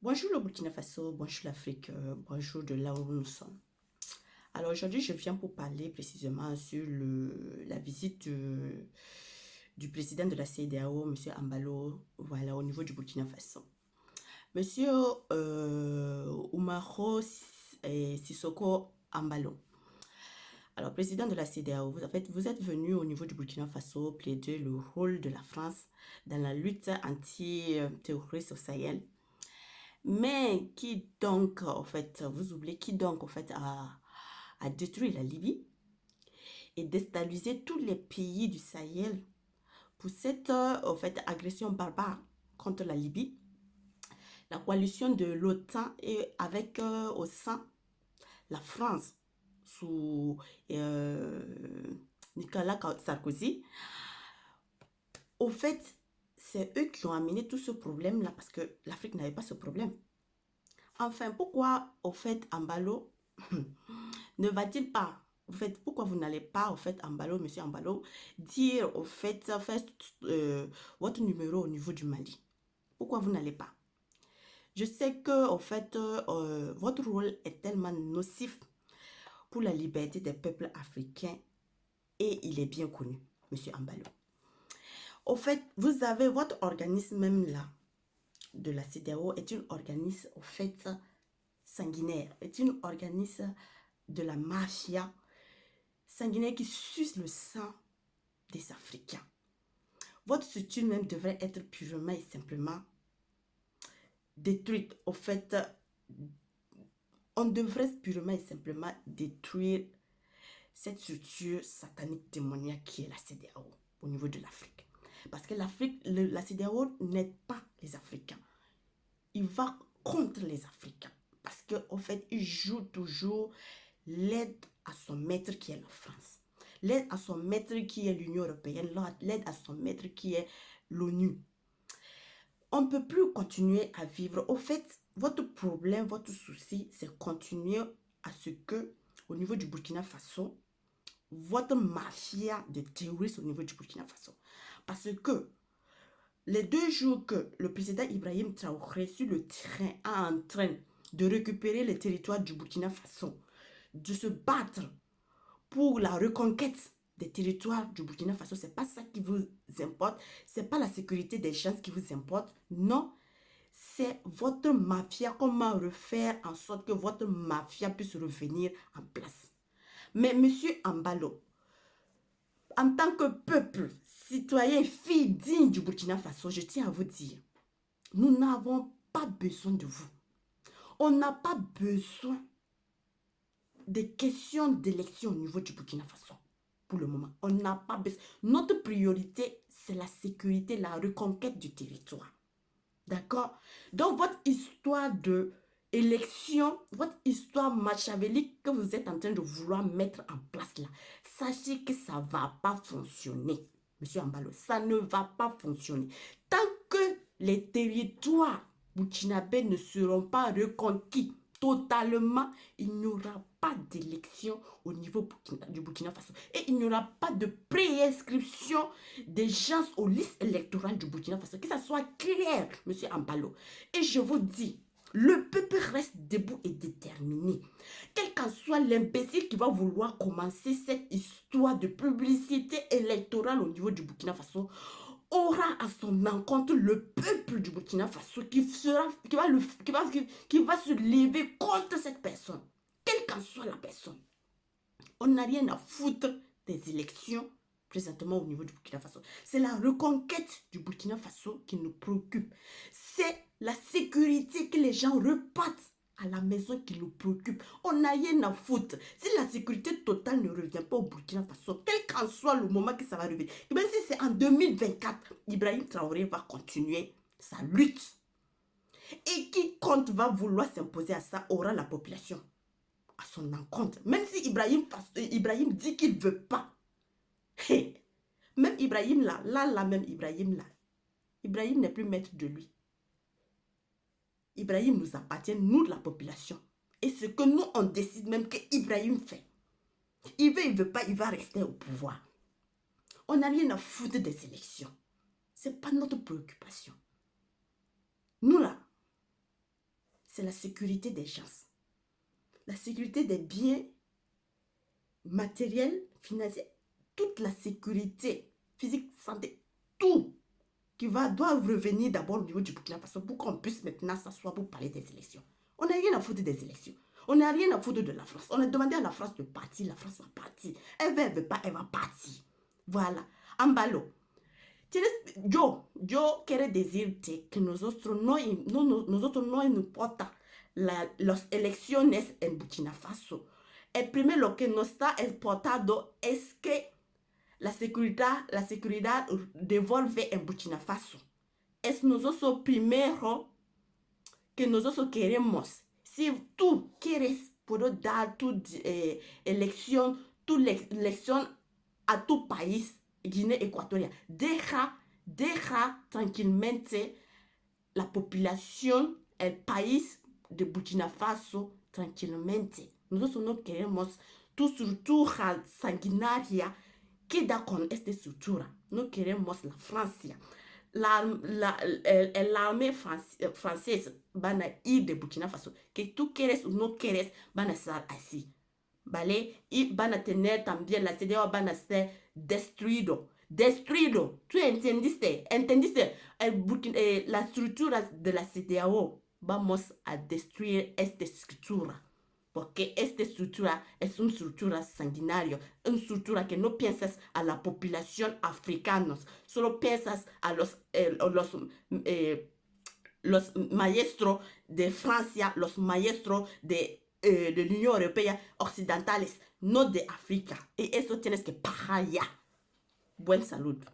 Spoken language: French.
Bonjour le Burkina Faso, bonjour l'Afrique, bonjour de là où nous sommes. Alors aujourd'hui, je viens pour parler précisément sur la visite du président de la CEDEAO, Monsieur Ambalo, voilà, au niveau du Burkina Faso. Monsieur Umaro Sissoko Ambalo. Alors, président de la CEDEAO, vous êtes venu au niveau du Burkina Faso plaider le rôle de la France dans la lutte anti-terroriste au Sahel. Mais qui donc, en fait, vous oubliez qui donc, en fait, a détruit la Libye et déstabilisé tous les pays du Sahel pour cette, en fait, agression barbare contre la Libye. La coalition de l'OTAN et avec au sein la France sous euh, Nicolas Sarkozy. Au fait, c'est eux qui ont amené tout ce problème-là parce que l'Afrique n'avait pas ce problème. Enfin, pourquoi, au fait, Ambalo ne va-t-il pas, au fait, pourquoi vous n'allez pas, au fait, Ambalo, monsieur Ambalo, dire, au fait, votre numéro au niveau du Mali? Pourquoi vous n'allez pas? Je sais que, au fait, votre rôle est tellement nocif pour la liberté des peuples africains et il est bien connu, monsieur Ambalo. Au fait, vous avez votre organisme même là, de la CEDEAO, est un organisme, au fait, sanguinaire, est un organisme de la mafia sanguinaire qui suce le sang des Africains. Votre structure même devrait être purement et simplement détruite. Au fait, on devrait purement et simplement détruire cette structure satanique démoniaque qui est la CEDEAO au niveau de l'Afrique. Parce que l'Afrique, la CEDEAO n'aide pas les Africains. Il va contre les Africains. Parce qu'en fait, il joue toujours l'aide à son maître qui est la France. L'aide à son maître qui est l'Union européenne. L'aide à son maître qui est l'ONU. On ne peut plus continuer à vivre. Au fait, votre problème, votre souci, c'est continuer à ce que, au niveau du Burkina Faso, votre mafia de terroristes au niveau du Burkina Faso. Parce que les 2 jours que le président Ibrahim Traoré sur le terrain est en train de récupérer les territoires du Burkina Faso, de se battre pour la reconquête des territoires du Burkina Faso, c'est pas ça qui vous importe, c'est pas la sécurité des gens qui vous importe, non, c'est votre mafia, comment refaire en sorte que votre mafia puisse revenir en place. Mais monsieur Ambalo, en tant que peuple, citoyen, fille digne du Burkina Faso, je tiens à vous dire, nous n'avons pas besoin de vous. On n'a pas besoin des questions d'élection au niveau du Burkina Faso. Pour le moment, on n'a pas besoin. Notre priorité, c'est la sécurité, la reconquête du territoire. D'accord? Donc, votre histoire de élection, votre histoire machiavélique que vous êtes en train de vouloir mettre en place là, sachez que ça ne va pas fonctionner. Monsieur Ambalo, ça ne va pas fonctionner. Tant que les territoires burkinabés ne seront pas reconquis totalement, il n'y aura pas d'élection au niveau du Burkina Faso. Et il n'y aura pas de préinscription des gens aux listes électorales du Burkina Faso. Que ça soit clair, monsieur Ambalo. Et je vous dis, le peuple reste debout et déterminé. Quel qu'en soit l'imbécile qui va vouloir commencer cette histoire de publicité électorale au niveau du Burkina Faso, aura à son encontre le peuple du Burkina Faso qui va se lever contre cette personne, quelle qu'en soit la personne. On n'a rien à foutre des élections présentement au niveau du Burkina Faso. C'est la reconquête du Burkina Faso qui nous préoccupe. C'est la sécurité que les gens repartent à la maison qui nous préoccupe. On n'a rien à foutre. Si la sécurité totale ne revient pas au Burkina Faso, quel qu'en soit le moment que ça va revenir, même si c'est en 2024, Ibrahim Traoré va continuer sa lutte. Et quiconque va vouloir s'imposer à ça aura la population à son encontre. Même si Ibrahim dit qu'il ne veut pas. Hey, même Ibrahim même Ibrahim là, Ibrahim n'est plus maître de lui. Ibrahim nous appartient, nous la population. Et ce que nous on décide même que Ibrahim fait. Il veut, il ne veut pas, il va rester au pouvoir. On n'a rien à foutre des élections. Ce n'est pas notre préoccupation. Nous là, c'est la sécurité des gens. La sécurité des biens matériels, financiers, toute la sécurité physique, santé, tout doit revenir d'abord au niveau du Burkina Faso pour qu'on puisse maintenant s'asseoir pour parler des élections. On n'a rien à foutre des élections. On n'a rien à foutre de la France. On a demandé à la France de partir. La France va partir. Elle veut pas, elle va partir. Voilà. Ambalo. Yo quiere decirte que nosotros no importa las elecciones en Burkina Faso. El primero lo que nos está importando es que la seguridad devuelve en Burkina Faso. Es nosotros primero que nosotros queremos. Si tú quieres, puedo dar tu elección a tu país, Guinea Ecuatorial. Deja tranquilamente la población, el país de Burkina Faso tranquilamente. Nosotros no queremos tu estructura sanguinaria. Queda con esta estructura. No queremos la Francia. El armée francesa van a ir de Burkina Faso. Que tú quieres o no quieres, van a estar así. ¿Vale? Y van a tener también, la CDAO van a ser destruido. ¿Tú entendiste? Las estructuras de la CDAO, vamos a destruir esta estructura. Porque esta estructura es una estructura sanguinaria, una estructura que no piensas a la población africana, solo piensas a los maestros de Francia, los maestros de la Unión Europea occidentales, no de África. Y eso tienes que pagar ya. Buen salud.